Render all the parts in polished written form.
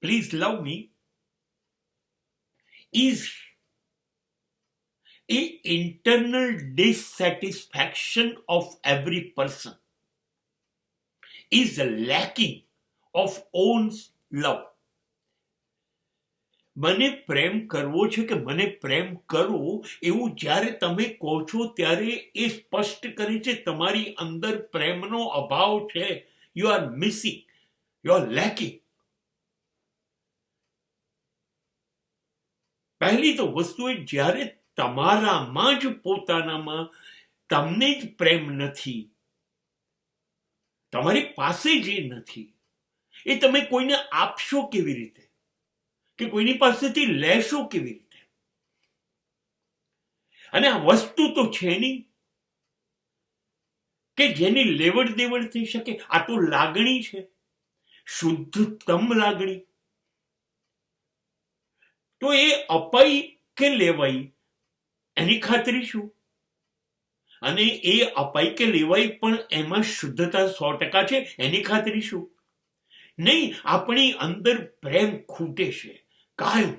please love me is a internal dissatisfaction of every person, is a lacking of own love. મને પ્રેમ કરવો છે કે મને પ્રેમ કરો એવું જ્યારે તમે કહો છો ત્યારે એ સ્પષ્ટ કરે છે તમારી અંદર પ્રેમનો અભાવ છે. You are missing, you are lacking. પહેલી તો વસ્તુ એ જ્યારે તમારામાં જ પોતાનામાં તમને જ પ્રેમ નથી, તમારી પાસે જે નથી એ તમે કોઈને આપશો કેવી રીતે, કે કોઈની પાસેથી લેશો કેવી રીતે? અને આ વસ્તુ તો છે નહીં કે જેની લેવડ દેવડ થઈ શકે. આ તો લાગણી છે, શુદ્ધતમ લાગણી. તો એ અપાઈ કે લેવાઈ એની ખાતરી શું? અને એ અપાઈ કે લેવાઈ પણ એમાં શુદ્ધતા 100% છે એની ખાતરી શું? નહીં, આપણી અંદર પ્રેમ ખૂટે છે કાયમ.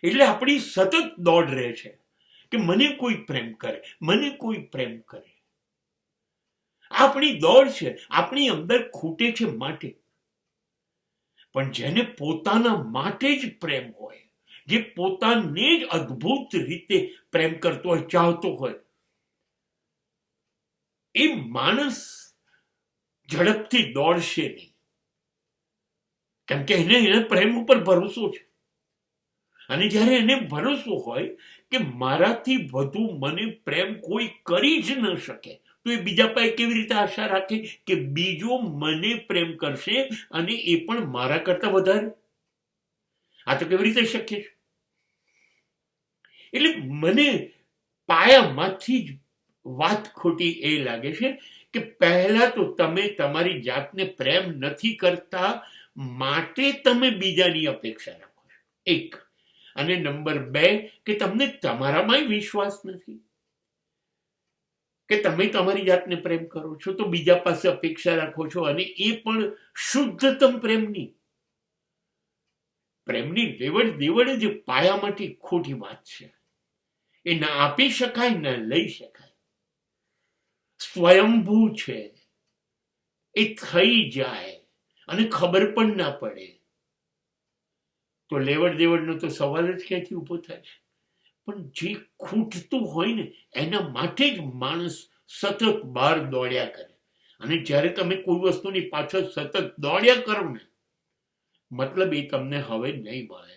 એટલે આપણી સતત દોડ રહે છે કે મને કોઈ પ્રેમ કરે, મને કોઈ પ્રેમ કરે. આપણી દોડ છે, આપણી અંદર ખૂટે છે માટે. પણ જેને પોતાના માટે જ પ્રેમ હોય, જે પોતાને જ અદ્ભુત રીતે પ્રેમ કરતો હોય, ચાહતો હોય, એ માણસ ઝડપથી દોડશે નહીં. કેમ કે એને પ્રેમ ઉપર ભરોસો છે. અને જ્યારે એને ભરોસો હોય કે મારાથી વધુ મને પ્રેમ કોઈ કરી જ ન શકે, તો એ બીજા પાસે કેવી રીતે આશા રાખે કે બીજો મને પ્રેમ કરશે અને એ પણ મારા કરતા વધારે? આ તો કેવી રીતે શક્ય છે? એટલે મને પાયામાંથી જ વાત ખોટી એ લાગે છે કે પહેલા તો તમે તમારી જાતને પ્રેમ નથી કરતા માટે તમે બીજાની અપેક્ષા રાખો છો, એક. અને નંબર 2 કે તમને તમારામાં વિશ્વાસ નથી કે તમે તમારી જાતને પ્રેમ કરો છો, તો બીજા પાસે અપેક્ષા રાખો છો. અને એ પણ શુદ્ધતમ પ્રેમની લેવડ દેવડ જે પાયામાંથી ખોટી વાત છે. એ ના આપી શકાય, ના લઈ શકાય. સ્વયંભૂ છે, એ થઈ જાય અને ખબર પણ ના પડે. તો લેવડ દેવડનો તો સવાલ જ ક્યાંથી ઊભો થાય છે? પણ જે ખૂટતું હોય ને એના માટે જ માણસ સતત બહાર દોડ્યા કરે. અને જ્યારે તમે કોઈ વસ્તુની પાછળ સતત દોડ્યા કરો ને, મતલબ એ તમને હવે નહીં મળે.